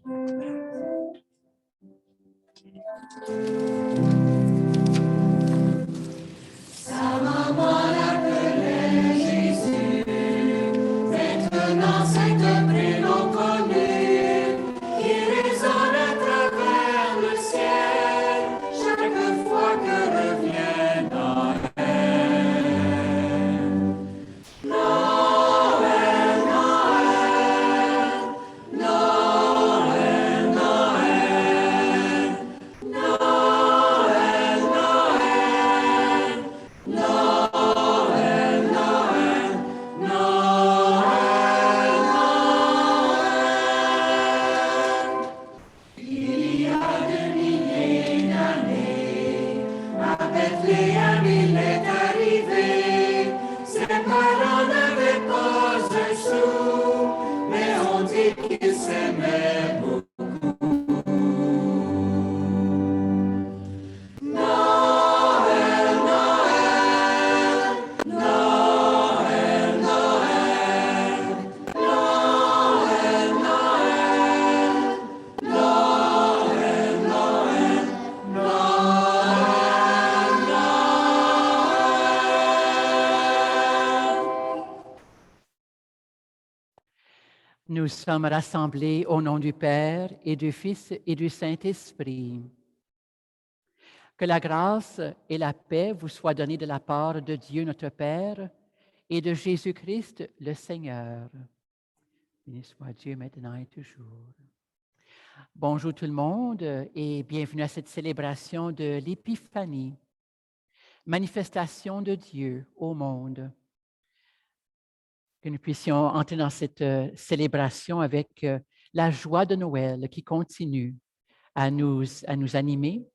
Sa maman l'appelait Jésus, maintenant c'est un prénom connu, qui résonne à travers le ciel, chaque fois que revient Noël. Noël, Noël, Noël, Noël, Noël, Noël, Noël, Noël, Noël. Il y a des milliers d'années, à Bethléem il est arrivé. Ses parents n'avaient pas un sou, mais on dit qu'ils s'aimaient beaucoup. Noël, Noël, Noël, Noël, Noël, Noël, Noël, Noël, Nous sommes rassemblés au nom du Père et du Fils et du Saint-Esprit. Que la grâce et la paix vous soient données de la part de Dieu notre Père et de Jésus-Christ le Seigneur. Béni soit Dieu maintenant et toujours. Bonjour tout le monde et bienvenue à cette célébration de l'Épiphanie, manifestation de Dieu au monde. Que nous puissions entrer dans cette célébration avec la joie de Noël qui continue à nous animer,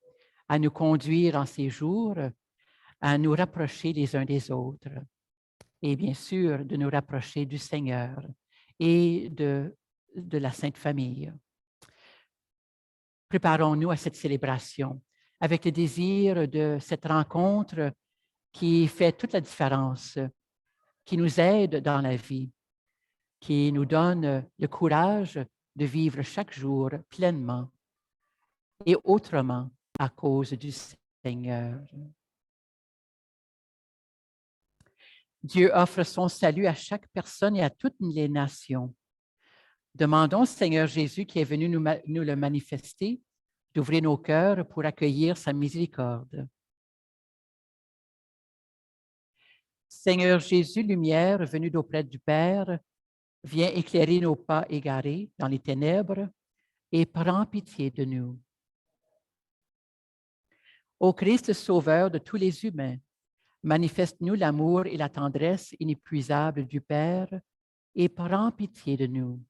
à nous conduire en ces jours, à nous rapprocher les uns des autres et bien sûr de nous rapprocher du Seigneur et de la Sainte Famille. Préparons-nous à cette célébration avec le désir de cette rencontre qui fait toute la différence, qui nous aide dans la vie, qui nous donne le courage de vivre chaque jour pleinement et autrement à cause du Seigneur. Dieu offre son salut à chaque personne et à toutes les nations. Demandons au Seigneur Jésus qui est venu nous le manifester, d'ouvrir nos cœurs pour accueillir sa miséricorde. Seigneur Jésus, lumière venue d'auprès du Père, viens éclairer nos pas égarés dans les ténèbres et prends pitié de nous. Ô Christ, Sauveur de tous les humains, manifeste-nous l'amour et la tendresse inépuisables du Père et prends pitié de nous.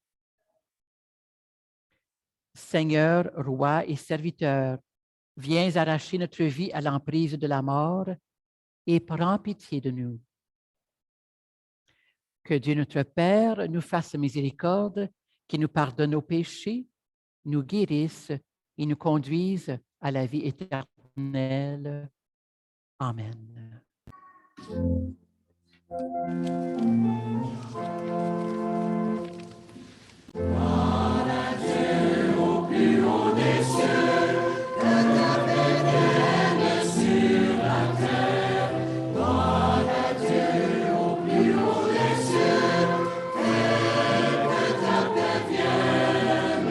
Seigneur, Roi et Serviteur, viens arracher notre vie à l'emprise de la mort et prends pitié de nous. Que Dieu notre Père nous fasse miséricorde, qui nous pardonne nos péchés, nous guérisse et nous conduise à la vie éternelle. Amen. Gloire à Dieu au plus haut des cieux, que ta paix vienne sur la terre. Gloire à Dieu au plus haut des cieux, que ta paix vienne.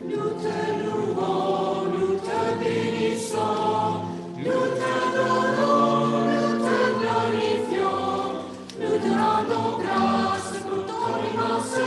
Nous te louons, nous te bénissons, nous t'adorons, nous te glorifions, nous te rendons grâce pour ton immense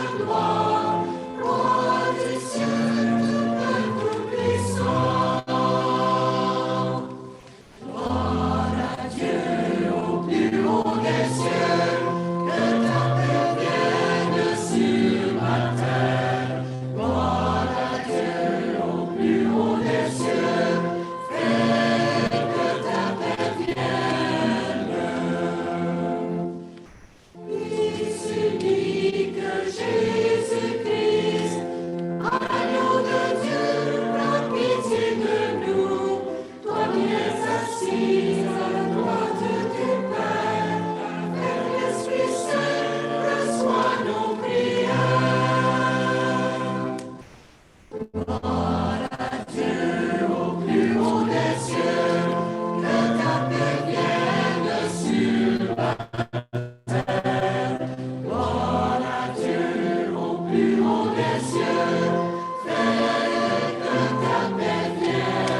Gloire à Dieu au plus haut des cieux, que ta paix vienne sur la terre. Gloire à Dieu au plus haut des cieux, fais que ta paix vienne.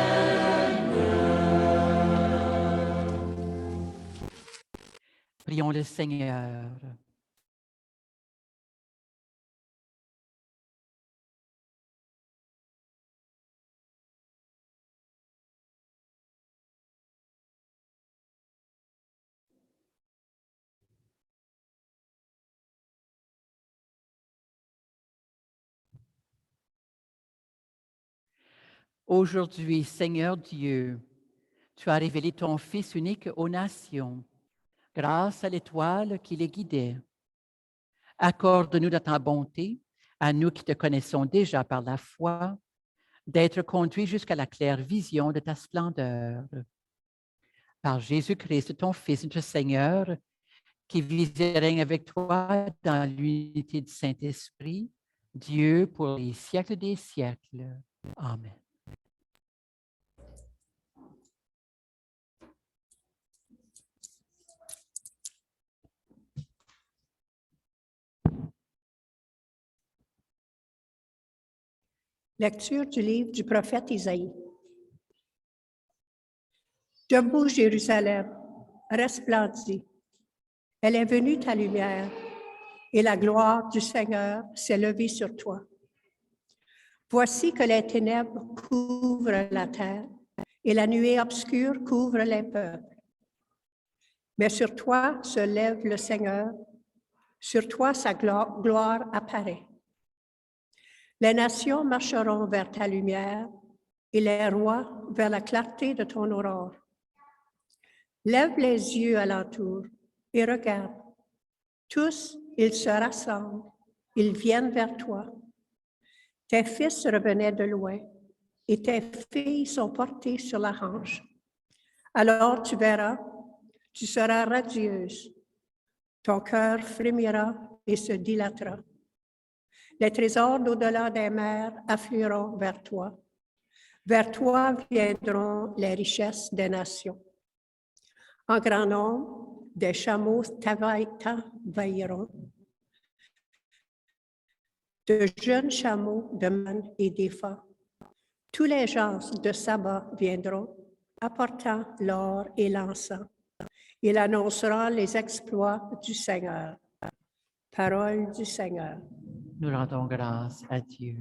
Prions le Seigneur. Aujourd'hui, Seigneur Dieu, tu as révélé ton Fils unique aux nations, grâce à l'étoile qui les guidait. Accorde-nous de ta bonté, à nous qui te connaissons déjà par la foi, d'être conduits jusqu'à la claire vision de ta splendeur. Par Jésus-Christ, ton Fils, notre Seigneur, qui vit et règne avec toi dans l'unité du Saint-Esprit, Dieu pour les siècles des siècles. Amen. Lecture du livre du prophète Isaïe. Debout, Jérusalem, resplendis. Elle est venue ta lumière, et la gloire du Seigneur s'est levée sur toi. Voici que les ténèbres couvrent la terre, et la nuée obscure couvre les peuples. Mais sur toi se lève le Seigneur, sur toi sa gloire apparaît. Les nations marcheront vers ta lumière et les rois vers la clarté de ton aurore. Lève les yeux alentour et regarde. Tous, ils se rassemblent, ils viennent vers toi. Tes fils revenaient de loin et tes filles sont portées sur la hanche. Alors tu verras, tu seras radieuse. Ton cœur frémira et se dilatera. Les trésors d'au-delà des mers afflueront vers toi. Vers toi viendront les richesses des nations. En grand nombre, des chameaux t'envahiront. De jeunes chameaux de Man et d'Épha. Tous les gens de Saba viendront, apportant l'or et l'encens. Il annoncera les exploits du Seigneur. Parole du Seigneur. Nous rendons grâce à Dieu.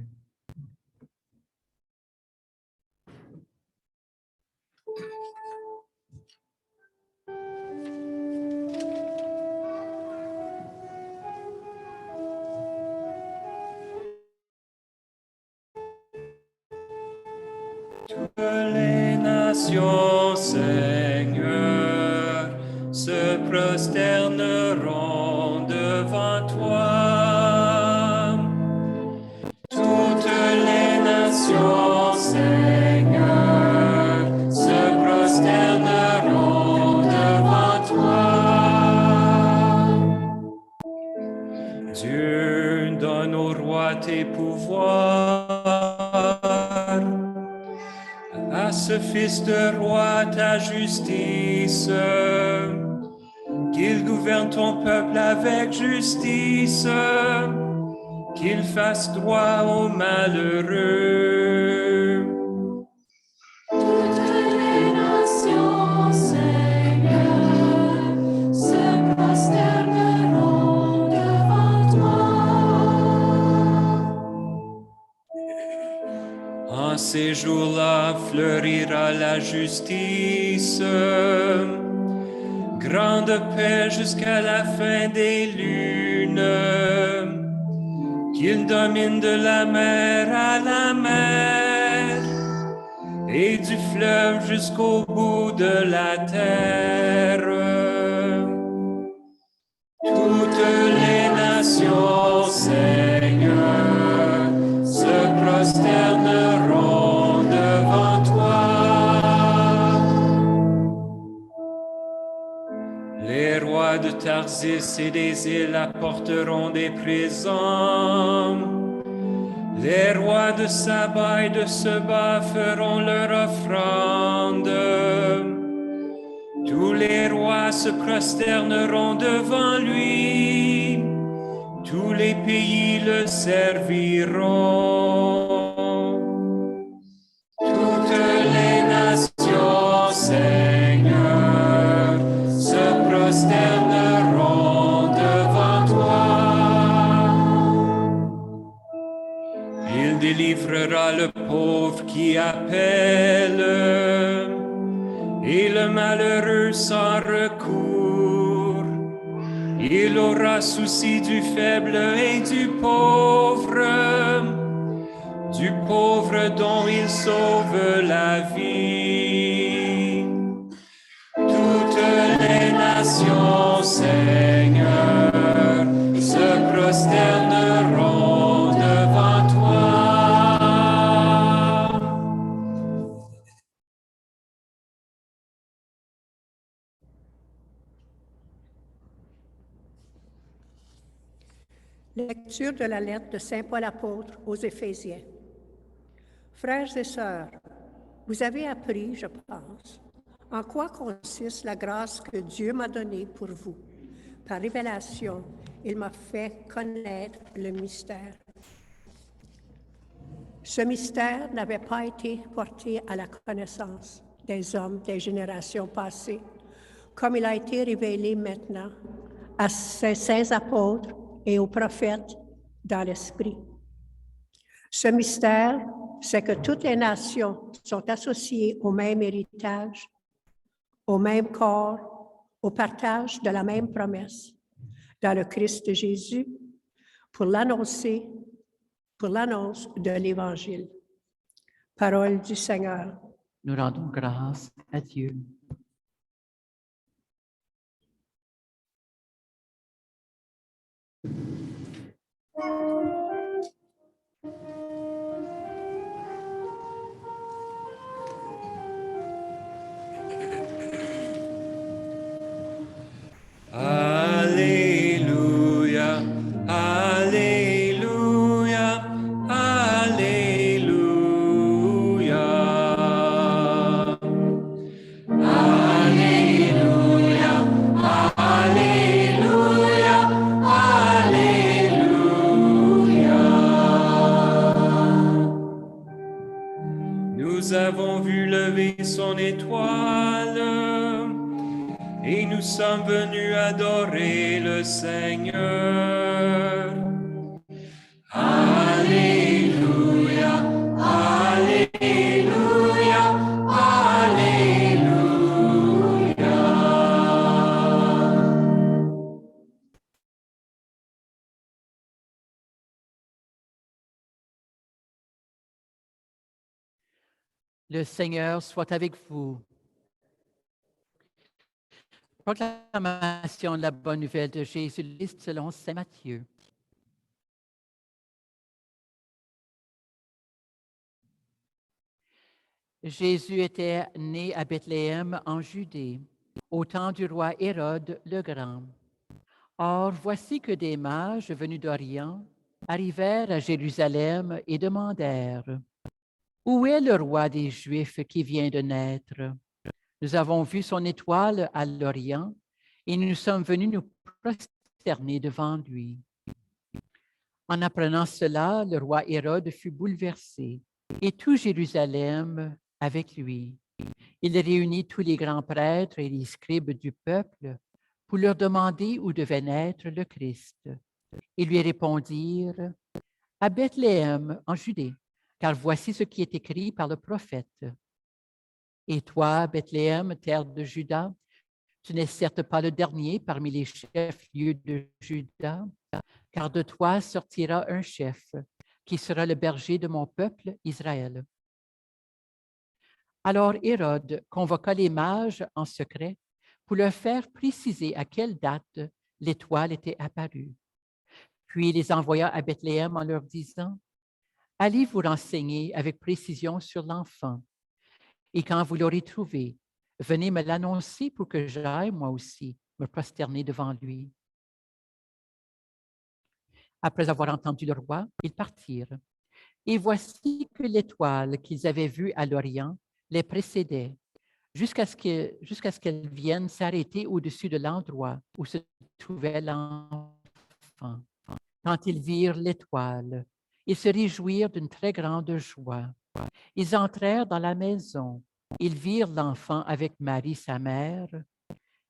Toutes les nations, Seigneur, se prosterneront devant toi. Toutes les nations, Seigneur, se prosterneront devant toi. Dieu, donne au roi tes pouvoirs. À ce fils de roi ta justice, qu'il gouverne ton peuple avec justice, qu'il fasse droit aux malheureux. Toutes les nations, Seigneur, se prosterneront devant toi. En ces jours-là fleurira la justice, grande paix jusqu'à la fin des lunes, qu'il domine de la mer à la mer et du fleuve jusqu'au bout de la terre. Toutes les nations, Seigneur, se prosterneront devant toi. Les rois de Tarsis et des îles apporteront des présents. Les rois de Saba et de Seba feront leur offrande. Tous les rois se prosterneront devant lui. Tous les pays le serviront. Toutes les nations, Seigneur, se prosterneront devant toi. Il délivrera le pauvre qui appelle et le malheureux sans recours. Il aura souci du faible et du pauvre dont il sauve la vie. Toutes les nations, Seigneur, se prosterneront devant toi. Lecture de la lettre de Saint Paul apôtre aux Éphésiens. Frères et sœurs, vous avez appris, je pense, en quoi consiste la grâce que Dieu m'a donnée pour vous. Par révélation, il m'a fait connaître le mystère. Ce mystère n'avait pas été porté à la connaissance des hommes des générations passées, comme il a été révélé maintenant à ses saints apôtres et aux prophètes dans l'Esprit. Ce mystère, c'est que toutes les nations sont associées au même héritage, au même corps, au partage de la même promesse, dans le Christ Jésus, pour l'annonce de l'Évangile. Parole du Seigneur. Nous rendons grâce à Dieu. Alléluia, Alléluia, Alléluia. Alléluia, Alléluia, Alléluia. Nous avons vu lever son étoile et nous sommes venus adorer le Seigneur. Alléluia, Alléluia, Alléluia. Le Seigneur soit avec vous. Proclamation de la bonne nouvelle de Jésus-Christ selon saint Matthieu. Jésus était né à Bethléem en Judée, au temps du roi Hérode le Grand. Or, voici que des mages venus d'Orient arrivèrent à Jérusalem et demandèrent: « Où est le roi des Juifs qui vient de naître? Nous avons vu son étoile à l'Orient et nous sommes venus nous prosterner devant lui. » En apprenant cela, le roi Hérode fut bouleversé et tout Jérusalem avec lui. Il réunit tous les grands prêtres et les scribes du peuple pour leur demander où devait naître le Christ. Ils lui répondirent: « À Bethléem, en Judée, car voici ce qui est écrit par le prophète. Et toi, Bethléem, terre de Juda, tu n'es certes pas le dernier parmi les chefs-lieux de Juda, car de toi sortira un chef qui sera le berger de mon peuple Israël. » Alors Hérode convoqua les mages en secret pour leur faire préciser à quelle date l'étoile était apparue. Puis il les envoya à Bethléem en leur disant: « Allez vous renseigner avec précision sur l'enfant. Et quand vous l'aurez trouvé, venez me l'annoncer pour que j'aille, moi aussi, me prosterner devant lui. » Après avoir entendu le roi, ils partirent. Et voici que l'étoile qu'ils avaient vue à l'Orient les précédait, jusqu'à ce qu'elle vienne s'arrêter au-dessus de l'endroit où se trouvait l'enfant. Quand ils virent l'étoile, ils se réjouirent d'une très grande joie. Ils entrèrent dans la maison. Ils virent l'enfant avec Marie, sa mère,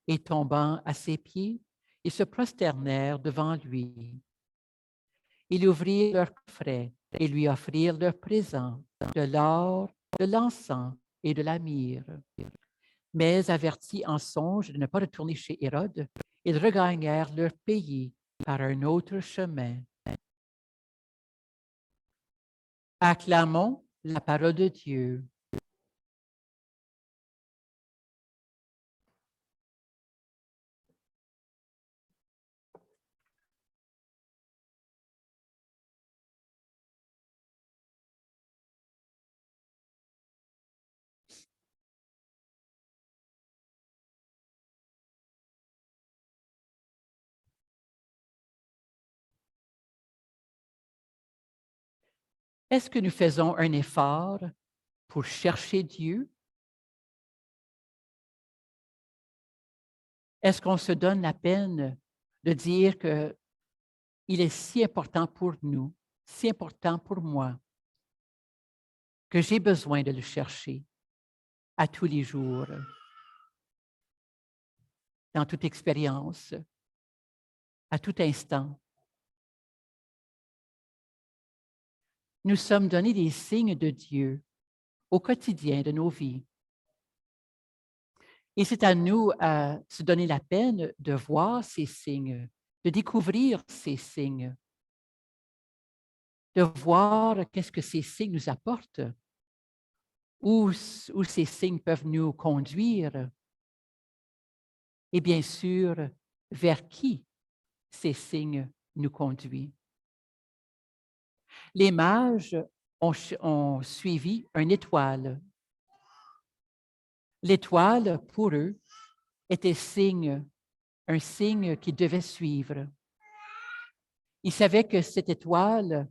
et tombant à ses pieds, ils se prosternèrent devant lui. Ils ouvrirent leur coffret et lui offrirent leurs présents, de l'or, de l'encens et de la myrrhe. Mais avertis en songe de ne pas retourner chez Hérode, ils regagnèrent leur pays par un autre chemin. Acclamons la parole de Dieu. Est-ce que nous faisons un effort pour chercher Dieu? Est-ce qu'on se donne la peine de dire qu'il est si important pour nous, si important pour moi, que j'ai besoin de le chercher à tous les jours, dans toute expérience, à tout instant? Nous sommes donnés des signes de Dieu au quotidien de nos vies. Et c'est à nous à se donner la peine de voir ces signes, de découvrir ces signes, de voir qu'est-ce que ces signes nous apportent, où ces signes peuvent nous conduire, et bien sûr, vers qui ces signes nous conduisent. Les mages ont suivi une étoile. L'étoile, pour eux, était un signe qu'ils devaient suivre. Ils savaient que cette étoile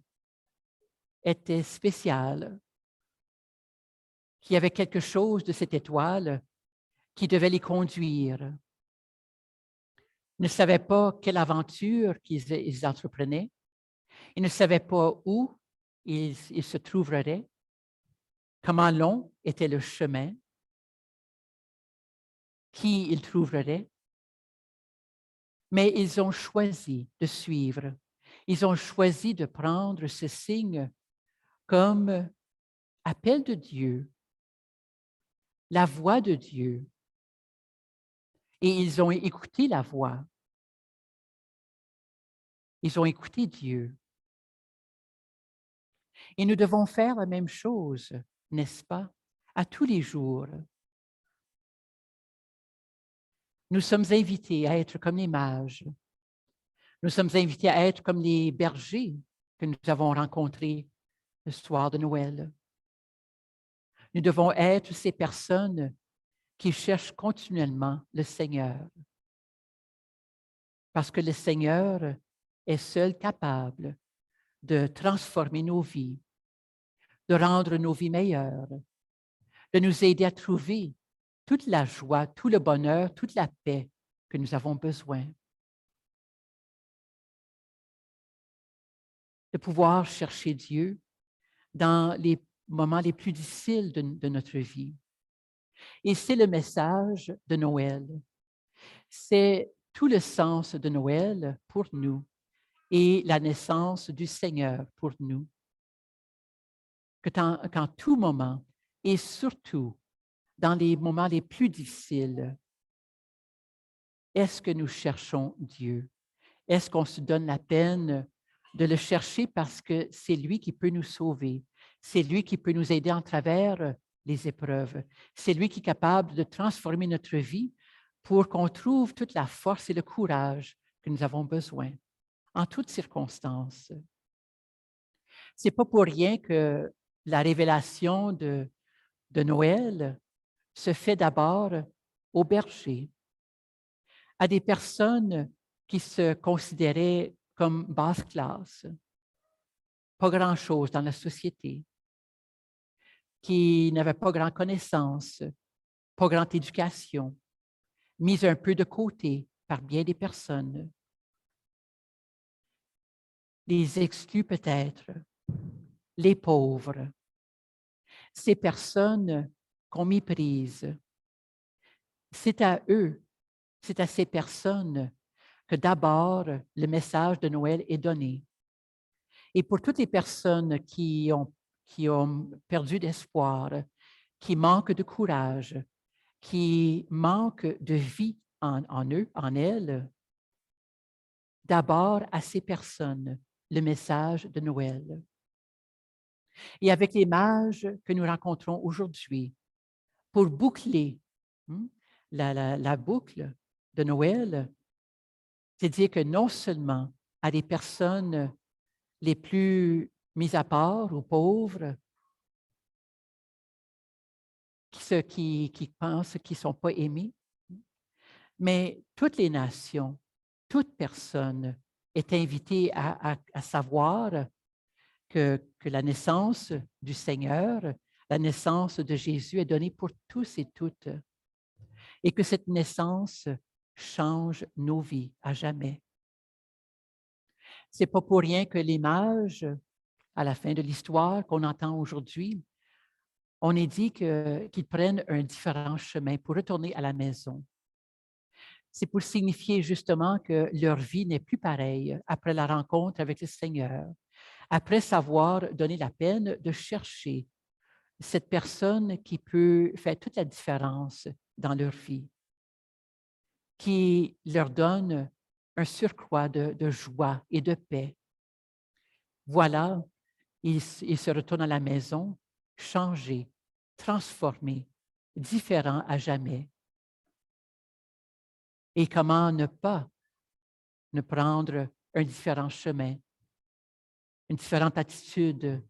était spéciale, qu'il y avait quelque chose de cette étoile qui devait les conduire. Ils ne savaient pas quelle aventure ils entreprenaient. Ils ne savaient pas où ils se trouveraient, comment long était le chemin, qui ils trouveraient. Mais ils ont choisi de suivre. Ils ont choisi de prendre ce signe comme appel de Dieu, la voix de Dieu. Et ils ont écouté la voix. Ils ont écouté Dieu. Et nous devons faire la même chose, n'est-ce pas, à tous les jours. Nous sommes invités à être comme les mages. Nous sommes invités à être comme les bergers que nous avons rencontrés le soir de Noël. Nous devons être ces personnes qui cherchent continuellement le Seigneur. Parce que le Seigneur est seul capable de transformer nos vies, de rendre nos vies meilleures, de nous aider à trouver toute la joie, tout le bonheur, toute la paix que nous avons besoin. De pouvoir chercher Dieu dans les moments les plus difficiles de notre vie. Et c'est le message de Noël. C'est tout le sens de Noël pour nous et la naissance du Seigneur pour nous. Qu'en tout moment, et surtout dans les moments les plus difficiles, est-ce que nous cherchons Dieu? Est-ce qu'on se donne la peine de le chercher parce que c'est lui qui peut nous sauver? C'est lui qui peut nous aider en travers les épreuves. C'est lui qui est capable de transformer notre vie pour qu'on trouve toute la force et le courage que nous avons besoin en toutes circonstances. Ce n'est pas pour rien que la révélation de Noël se fait d'abord aux bergers, à des personnes qui se considéraient comme basse classe, pas grand-chose dans la société, qui n'avaient pas grande connaissance, pas grande éducation, mis un peu de côté par bien des personnes, les exclus peut-être, les pauvres, ces personnes qu'on méprise. C'est à eux, c'est à ces personnes que d'abord le message de Noël est donné. Et pour toutes les personnes qui ont perdu d'espoir, qui manquent de courage, qui manquent de vie en eux, en elles, d'abord à ces personnes le message de Noël. Et avec les mages que nous rencontrons aujourd'hui, pour boucler la boucle de Noël, c'est dire que non seulement à des personnes les plus mises à part ou pauvres, qui pensent qu'ils ne sont pas aimés, mais toutes les nations, toute personne est invitée à savoir que la naissance du Seigneur, la naissance de Jésus est donnée pour tous et toutes, et que cette naissance change nos vies à jamais. Ce n'est pas pour rien que les mages, à la fin de l'histoire qu'on entend aujourd'hui, on est dit qu'ils prennent un différent chemin pour retourner à la maison. C'est pour signifier justement que leur vie n'est plus pareille après la rencontre avec le Seigneur, après savoir donner la peine de chercher cette personne qui peut faire toute la différence dans leur vie, qui leur donne un surcroît de joie et de paix. Voilà, ils se retournent à la maison, changés, transformés, différents à jamais. Et comment ne pas ne prendre un différent chemin, une différente attitude,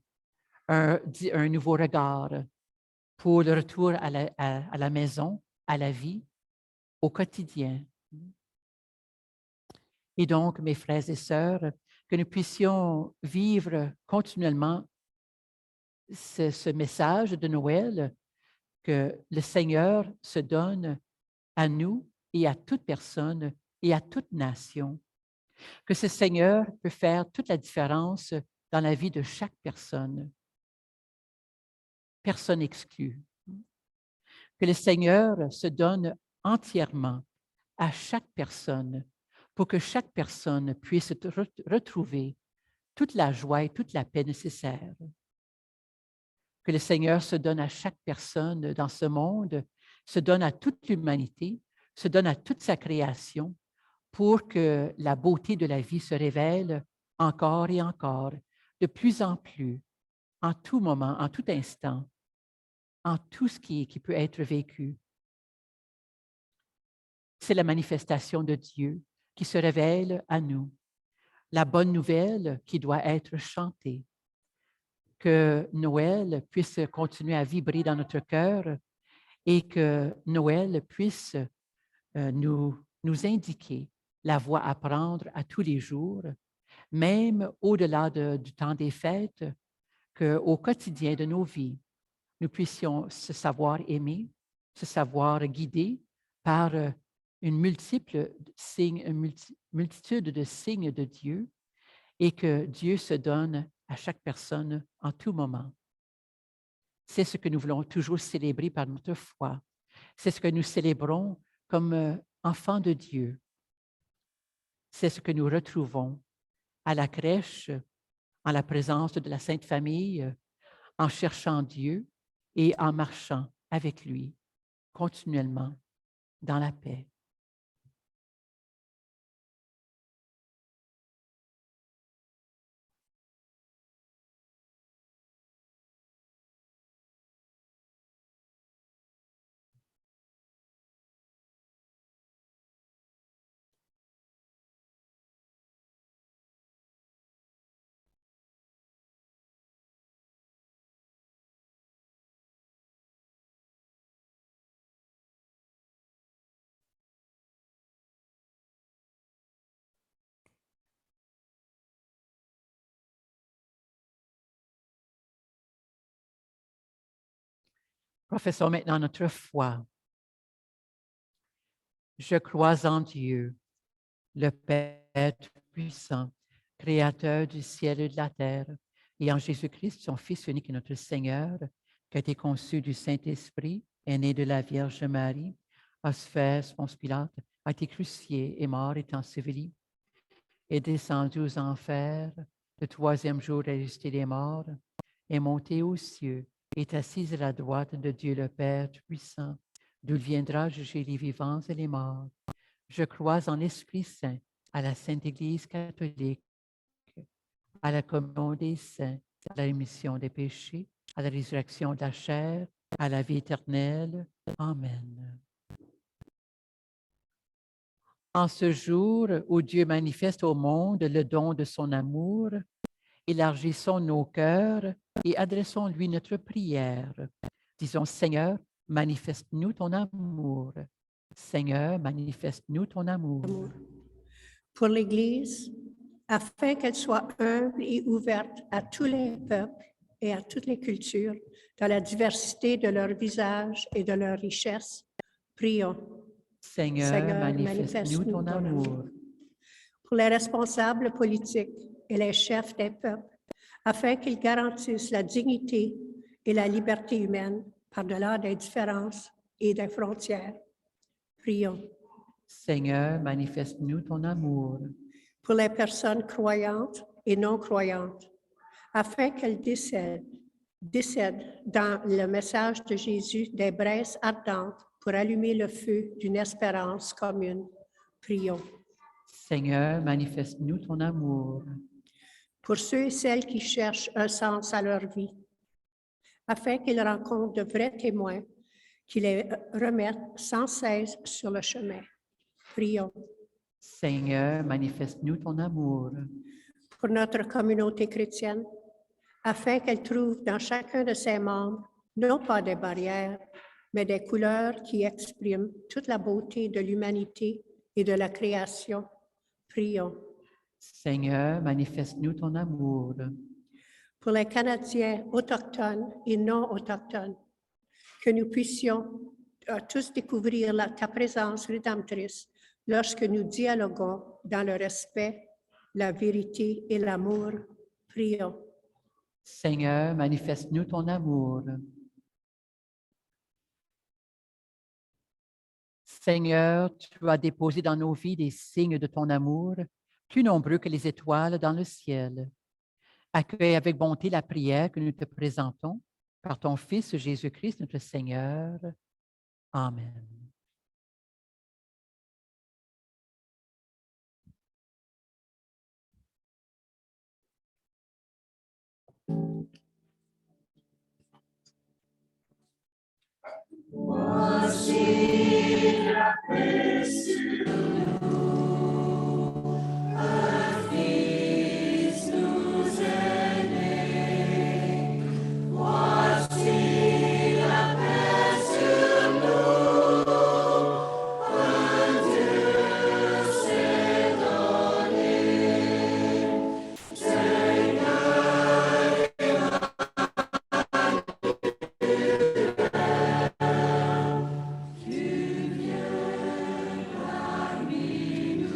un nouveau regard pour le retour à la maison, à la vie, au quotidien. Et donc, mes frères et sœurs, que nous puissions vivre continuellement ce message de Noël, que le Seigneur se donne à nous et à toute personne et à toute nation, que ce Seigneur peut faire toute la différence dans la vie de chaque personne, personne exclue, que le Seigneur se donne entièrement à chaque personne pour que chaque personne puisse retrouver toute la joie et toute la paix nécessaires. Que le Seigneur se donne à chaque personne dans ce monde, se donne à toute l'humanité, se donne à toute sa création pour que la beauté de la vie se révèle encore et encore, de plus en plus, en tout moment, en tout instant, en tout ce qui peut être vécu. C'est la manifestation de Dieu qui se révèle à nous, la bonne nouvelle qui doit être chantée. Que Noël puisse continuer à vibrer dans notre cœur et que Noël puisse nous indiquer la voie à prendre à tous les jours, même au-delà du temps des fêtes, qu'au quotidien de nos vies, nous puissions se savoir aimer, se savoir guider par une multitude de signes de Dieu et que Dieu se donne à chaque personne en tout moment. C'est ce que nous voulons toujours célébrer par notre foi. C'est ce que nous célébrons comme enfants de Dieu. C'est ce que nous retrouvons à la crèche, en la présence de la Sainte Famille, en cherchant Dieu et en marchant avec lui continuellement dans la paix. Professons maintenant notre foi. Je crois en Dieu, le Père Tout-Puissant, Créateur du ciel et de la terre, et en Jésus-Christ, son Fils unique et notre Seigneur, qui a été conçu du Saint-Esprit, est né de la Vierge Marie, a souffert Ponce Pilate, a été crucifié, est mort, est enseveli, est descendu aux enfers, le troisième jour est ressuscité des morts, est monté aux cieux, est assis à la droite de Dieu le Père Tout-Puissant, d'où il viendra juger les vivants et les morts. Je crois en l'Esprit Saint, à la Sainte Église catholique, à la communion des saints, à la rémission des péchés, à la résurrection de la chair, à la vie éternelle. Amen. En ce jour où Dieu manifeste au monde le don de son amour, élargissons nos cœurs et adressons-lui notre prière. Disons, Seigneur, manifeste-nous ton amour. Seigneur, manifeste-nous ton amour. Pour l'Église, afin qu'elle soit humble et ouverte à tous les peuples et à toutes les cultures, dans la diversité de leurs visages et de leurs richesses, prions. Seigneur, manifeste-nous ton amour. Pour les responsables politiques et les chefs des peuples, afin qu'ils garantissent la dignité et la liberté humaine par-delà des différences et des frontières. Prions. Seigneur, manifeste-nous ton amour. Pour les personnes croyantes et non croyantes, afin qu'elles décèdent dans le message de Jésus des braises ardentes pour allumer le feu d'une espérance commune. Prions. Seigneur, manifeste-nous ton amour. Pour ceux et celles qui cherchent un sens à leur vie, afin qu'ils rencontrent de vrais témoins qui les remettent sans cesse sur le chemin. Prions. Seigneur, manifeste-nous ton amour. Pour notre communauté chrétienne, afin qu'elle trouve dans chacun de ses membres non pas des barrières, mais des couleurs qui expriment toute la beauté de l'humanité et de la création. Prions. Seigneur, manifeste-nous ton amour. Pour les Canadiens autochtones et non autochtones, que nous puissions tous découvrir ta présence rédemptrice lorsque nous dialoguons dans le respect, la vérité et l'amour. Prions. Seigneur, manifeste-nous ton amour. Seigneur, tu as déposé dans nos vies des signes de ton amour, plus nombreux que les étoiles dans le ciel. Accueille avec bonté la prière que nous te présentons par ton Fils Jésus-Christ, notre Seigneur. Amen. Voici la paix sur nous, un Fils nous est né. Voici la paix sur nous, un Dieu s'est donné. Seigneur, tu viens parmi nous.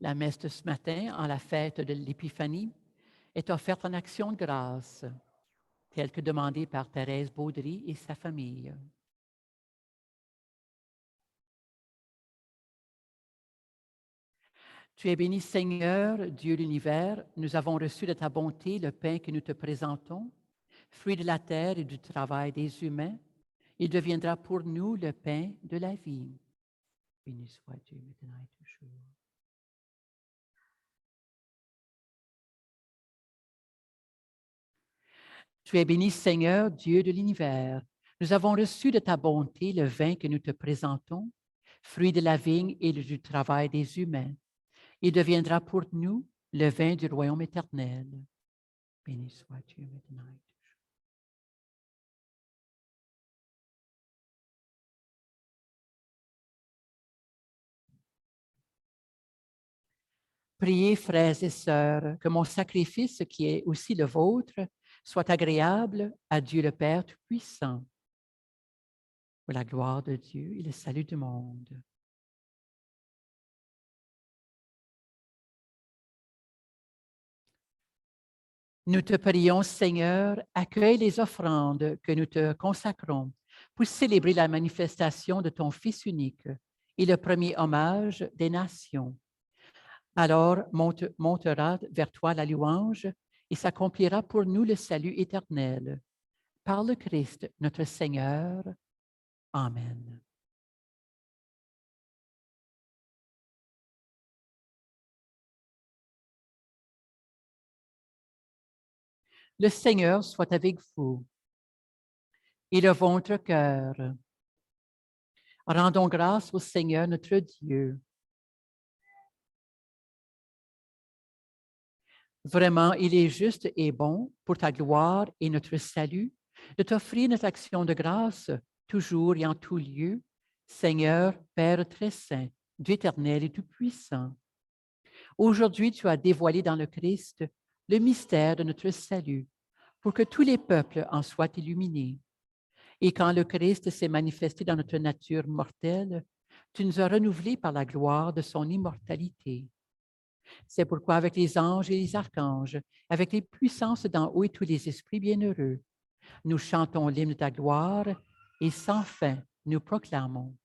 La messe de ce matin, en la fête de l'Épiphanie, est offerte en action de grâce, telle que demandée par Thérèse Baudry et sa famille. Tu es béni, Seigneur, Dieu de l'univers. Nous avons reçu de ta bonté le pain que nous te présentons, fruit de la terre et du travail des humains. Il deviendra pour nous le pain de la vie. Béni soit Dieu maintenant et toujours. Tu es béni, Seigneur, Dieu de l'univers. Nous avons reçu de ta bonté le vin que nous te présentons, fruit de la vigne et du travail des humains. Il deviendra pour nous le vin du royaume éternel. Béni soit Dieu maintenant et toujours. Priez, frères et sœurs, que mon sacrifice, qui est aussi le vôtre, soit agréable à Dieu le Père Tout-Puissant, pour la gloire de Dieu et le salut du monde. Nous te prions, Seigneur, accueille les offrandes que nous te consacrons pour célébrer la manifestation de ton Fils unique et le premier hommage des nations. Alors montera vers toi la louange et s'accomplira pour nous le salut éternel. Par le Christ, notre Seigneur. Amen. Le Seigneur soit avec vous et de votre cœur. Rendons grâce au Seigneur notre Dieu. Vraiment, il est juste et bon pour ta gloire et notre salut de t'offrir notre action de grâce toujours et en tout lieu, Seigneur, Père très saint, Dieu éternel et tout-puissant. Aujourd'hui, tu as dévoilé dans le Christ le mystère de notre salut pour que tous les peuples en soient illuminés. Et quand le Christ s'est manifesté dans notre nature mortelle, tu nous as renouvelés par la gloire de son immortalité. C'est pourquoi avec les anges et les archanges, avec les puissances d'en haut et tous les esprits bienheureux, nous chantons l'hymne de ta gloire et sans fin nous proclamons.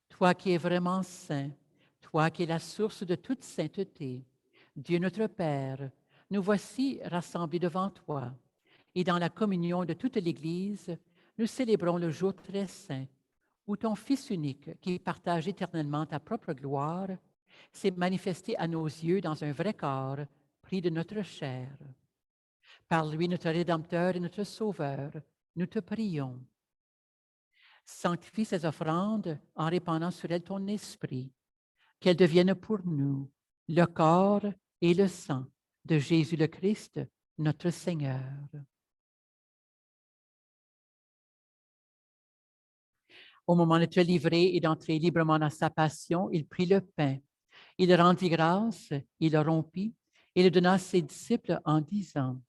Toi qui es vraiment saint, toi qui es la source de toute sainteté, Dieu notre Père, nous voici rassemblés devant toi. Et dans la communion de toute l'Église, nous célébrons le jour très saint où ton Fils unique, qui partage éternellement ta propre gloire, s'est manifesté à nos yeux dans un vrai corps, pris de notre chair. Par lui, notre Rédempteur et notre Sauveur, nous te prions. Sanctifie ces offrandes en répandant sur elles ton esprit, qu'elles deviennent pour nous le corps et le sang de Jésus le Christ, notre Seigneur. Au moment de te livrer et d'entrer librement dans sa passion, il prit le pain. Il rendit grâce, il le rompit et le donna à ses disciples en disant,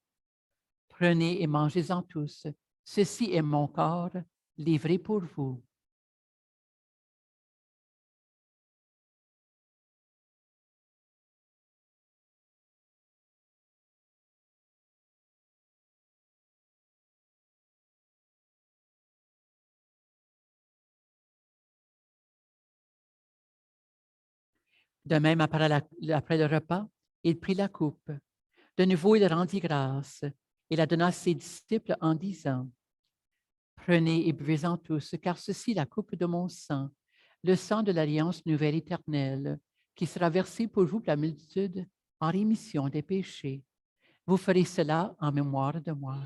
« Prenez et mangez-en tous. Ceci est mon corps, livré pour vous. » De même, après le repas, il prit la coupe. De nouveau, il rendit grâce et la donna à ses disciples en disant, « Prenez et buvez-en tous, car ceci est la coupe de mon sang, le sang de l'alliance nouvelle éternelle, qui sera versé pour vous pour la multitude en rémission des péchés. Vous ferez cela en mémoire de moi. »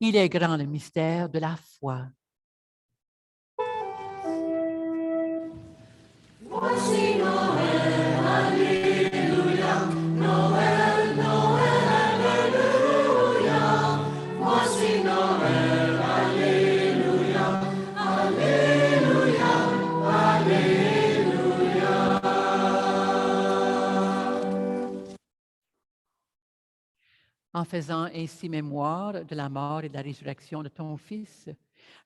Il est grand le mystère de la foi. Voici Noël, Alléluia, Noël, Noël, Alléluia. Voici Noël, Alléluia, Alléluia, Alléluia. En faisant ainsi mémoire de la mort et de la résurrection de ton Fils,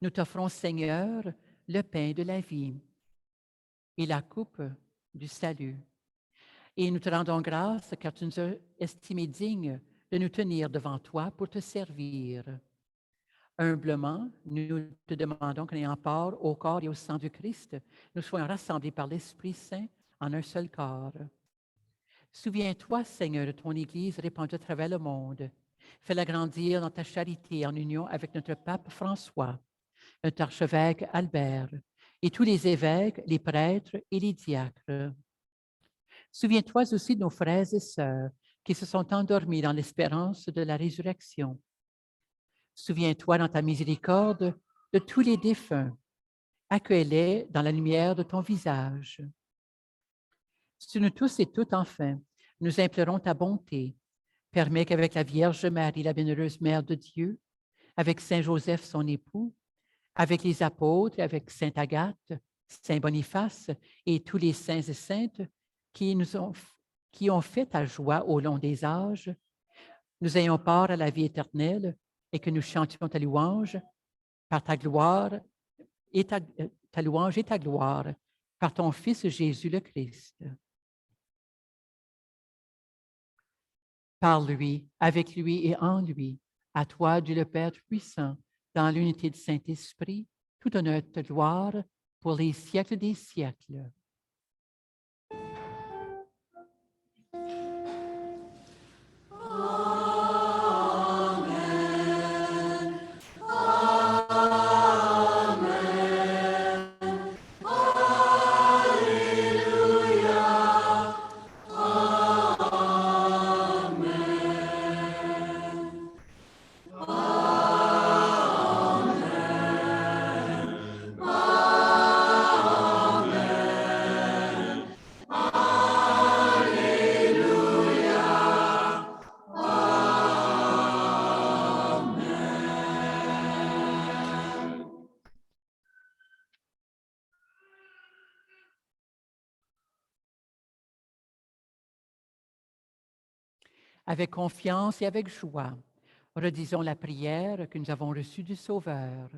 nous t'offrons, Seigneur, le pain de la vie et la coupe du salut. Et nous te rendons grâce car tu nous as estimés dignes de nous tenir devant toi pour te servir. Humblement, nous te demandons qu'en ayant part au corps et au sang du Christ, nous soyons rassemblés par l'Esprit Saint en un seul corps. Souviens-toi, Seigneur, de ton Église répandue à travers le monde. Fais-la grandir dans ta charité en union avec notre pape François, notre archevêque Albert et tous les évêques, les prêtres et les diacres. Souviens-toi aussi de nos frères et sœurs qui se sont endormis dans l'espérance de la résurrection. Souviens-toi dans ta miséricorde de tous les défunts. Accueille-les dans la lumière de ton visage. Sur nous tous et toutes, enfin, nous implorons ta bonté. Permets qu'avec la Vierge Marie, la bienheureuse Mère de Dieu, avec Saint Joseph, son époux, avec les apôtres, avec Sainte Agathe, Saint Boniface et tous les saints et saintes qui ont fait ta joie au long des âges, nous ayons part à la vie éternelle et que nous chantions ta louange par ta gloire et ta louange et ta gloire par ton Fils Jésus le Christ. Par lui, avec lui et en lui, à toi, Dieu le Père puissant, dans l'unité du Saint-Esprit, toute honneur et gloire pour les siècles des siècles. Avec confiance et avec joie, redisons la prière que nous avons reçue du Sauveur.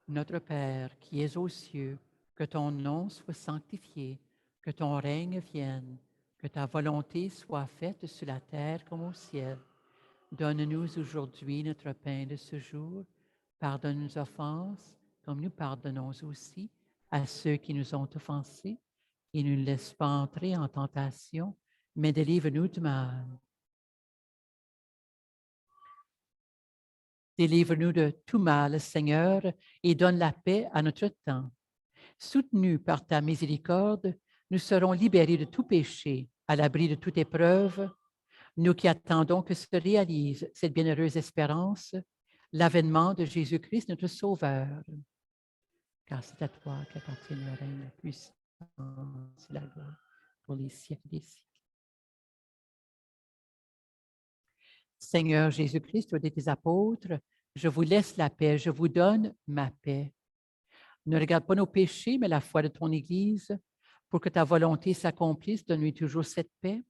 Notre Père, qui es aux cieux, que ton nom soit sanctifié, que ton règne vienne, que ta volonté soit faite sur la terre comme au ciel. Donne-nous aujourd'hui notre pain de ce jour. Pardonne nos offenses, comme nous pardonnons aussi à ceux qui nous ont offensés, et ne nous laisse pas entrer en tentation, mais délivre-nous du mal. Délivre-nous de tout mal, Seigneur, et donne la paix à notre temps. Soutenus par ta miséricorde, nous serons libérés de tout péché, à l'abri de toute épreuve, nous qui attendons que se réalise cette bienheureuse espérance, l'avènement de Jésus-Christ, notre Sauveur. Car c'est à toi qu'appartient le règne, la puissance et la gloire pour les siècles des siècles. Seigneur Jésus-Christ, tu as dit tes apôtres, je vous laisse la paix, je vous donne ma paix. Ne regarde pas nos péchés, mais la foi de ton Église, pour que ta volonté s'accomplisse, donne-lui toujours cette paix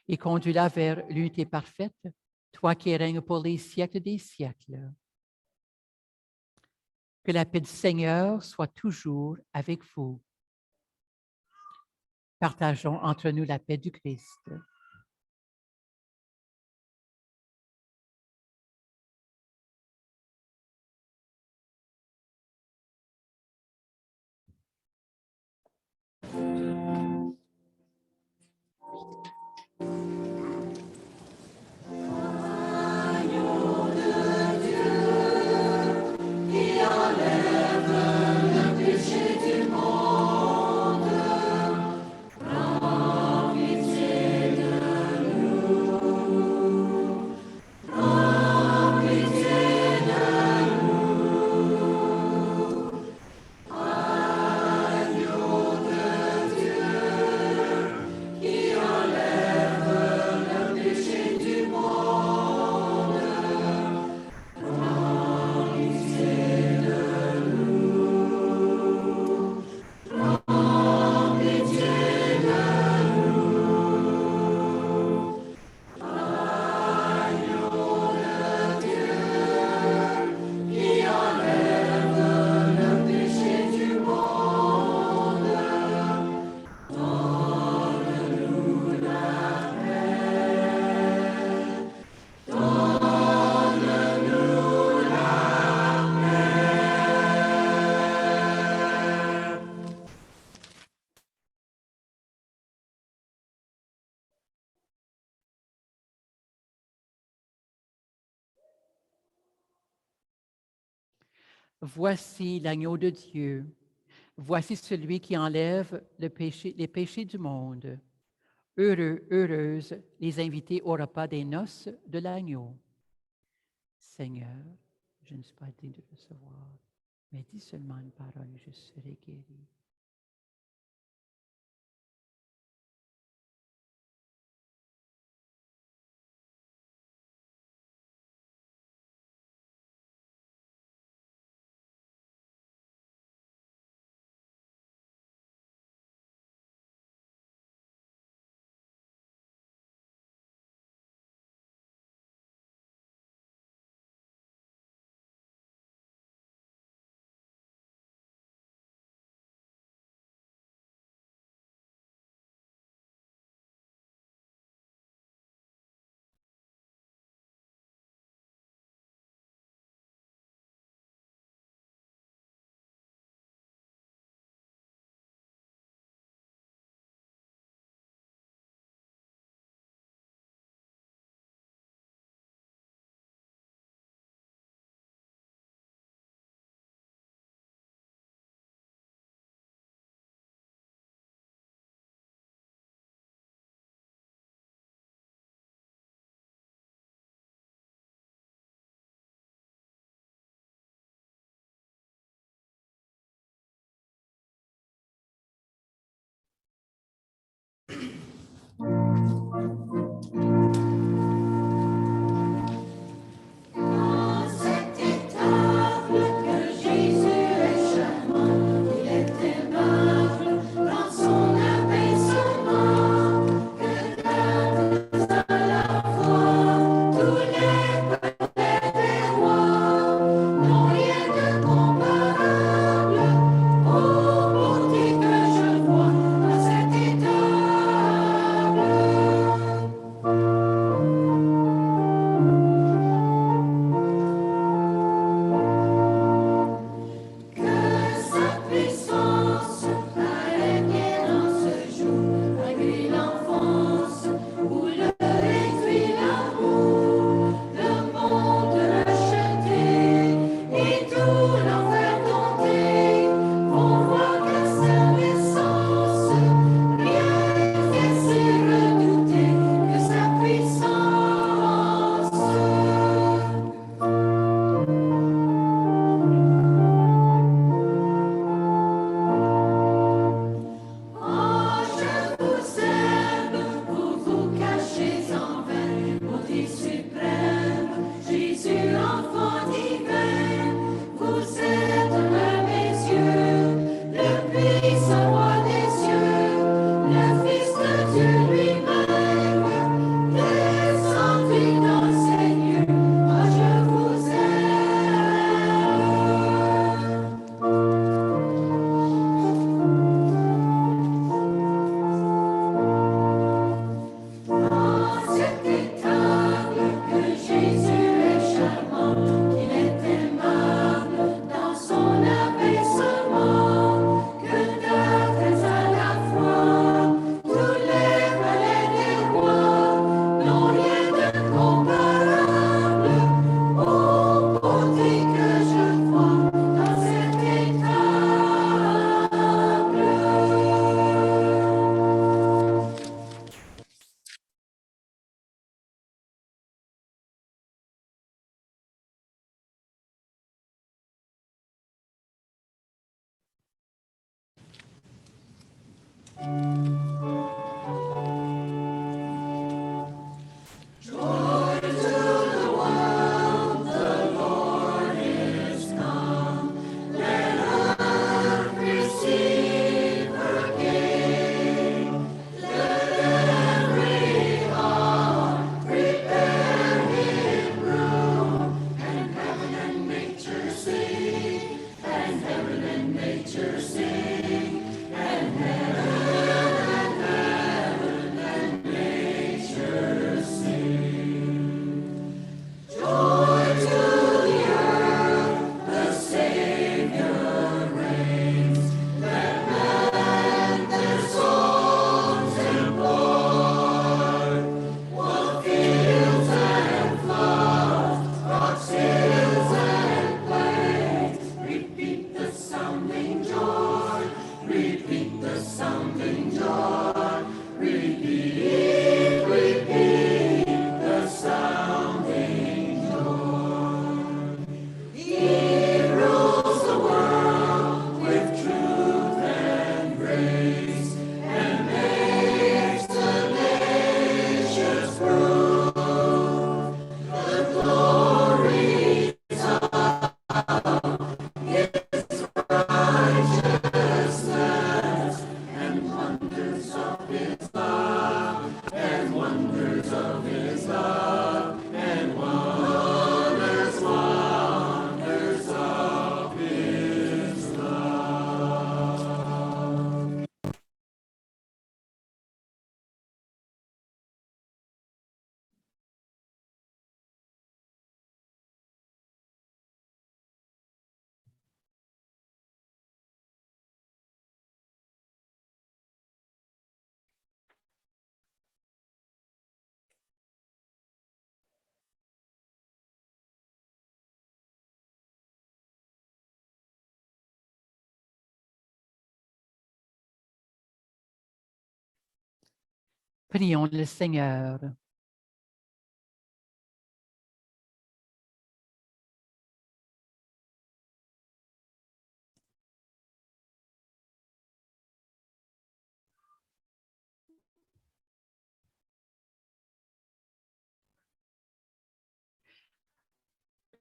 et conduis-la vers l'unité parfaite, toi qui règnes pour les siècles des siècles. Que la paix du Seigneur soit toujours avec vous. Partageons entre nous la paix du Christ. Voici l'agneau de Dieu. Voici celui qui enlève les péchés du monde. Heureux, heureuses les invités au repas des noces de l'agneau. Seigneur, je ne suis pas digne de recevoir, mais dis seulement une parole, je serai guéri. Prions le Seigneur.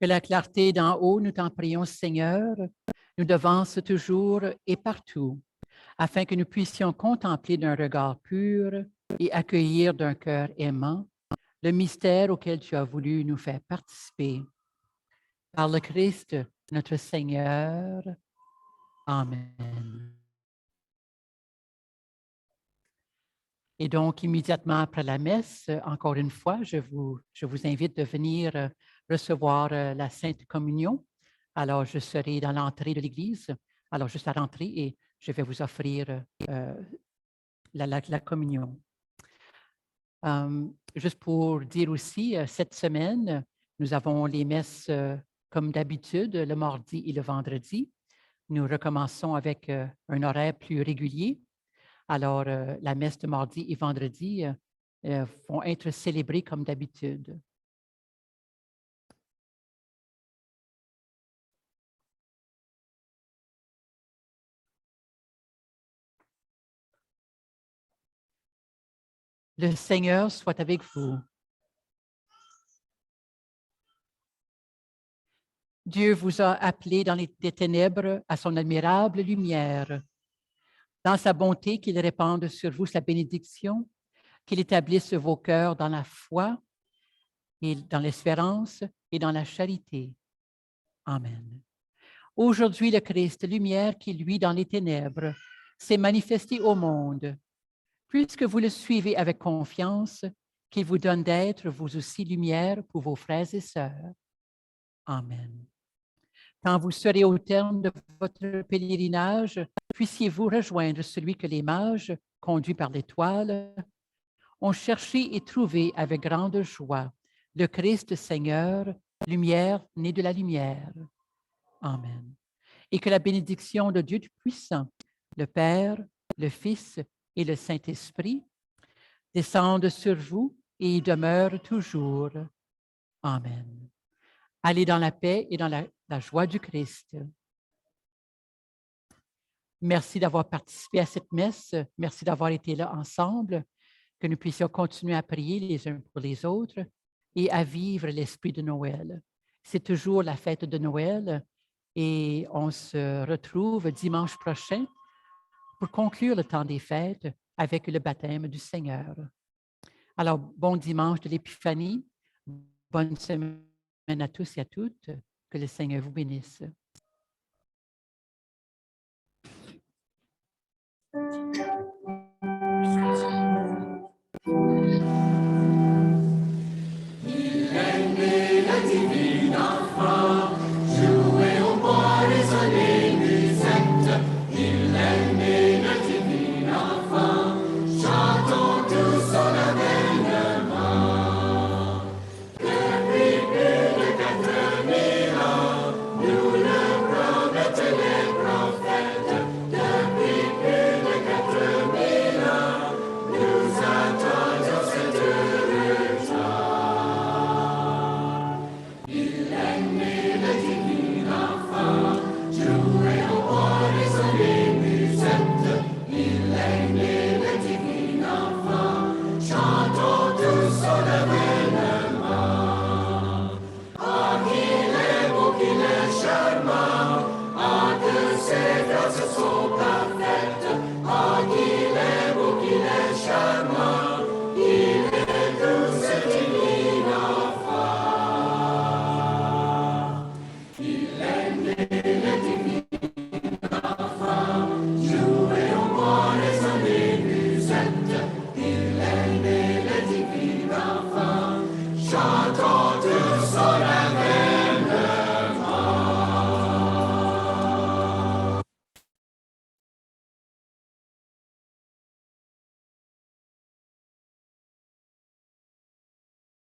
Que la clarté d'en haut, nous t'en prions, Seigneur, nous devance toujours et partout, afin que nous puissions contempler d'un regard pur et accueillir d'un cœur aimant le mystère auquel tu as voulu nous faire participer. Par le Christ, notre Seigneur. Amen. Et donc, immédiatement après la messe, encore une fois, je vous invite de venir recevoir la Sainte Communion. Alors, je serai dans l'entrée de l'Église, alors juste à l'entrée, et je vais vous offrir la communion. Juste pour dire aussi, cette semaine, nous avons les messes comme d'habitude, le mardi et le vendredi. Nous recommençons avec un horaire plus régulier. Alors, la messe de mardi et vendredi vont être célébrées comme d'habitude. Le Seigneur soit avec vous. Dieu vous a appelé dans les ténèbres à son admirable lumière. Dans sa bonté, qu'il répande sur vous sa bénédiction, qu'il établisse vos cœurs dans la foi et dans l'espérance et dans la charité. Amen. Aujourd'hui, le Christ, lumière qui luit dans les ténèbres, s'est manifesté au monde. Puisque vous le suivez avec confiance, qu'il vous donne d'être vous aussi lumière pour vos frères et sœurs. Amen. Quand vous serez au terme de votre pèlerinage, puissiez-vous rejoindre celui que les mages, conduits par l'étoile, ont cherché et trouvé avec grande joie, le Christ Seigneur, lumière née de la lumière. Amen. Et que la bénédiction de Dieu Tout-Puissant, le Père, le Fils et le Saint-Esprit descendent sur vous et y demeurent toujours. Amen. Allez dans la paix et dans la joie du Christ. Merci d'avoir participé à cette messe. Merci d'avoir été là ensemble, que nous puissions continuer à prier les uns pour les autres et à vivre l'esprit de Noël. C'est toujours la fête de Noël et on se retrouve dimanche prochain pour conclure le temps des fêtes avec le baptême du Seigneur. Alors, bon dimanche de l'Épiphanie, bonne semaine à tous et à toutes, que le Seigneur vous bénisse.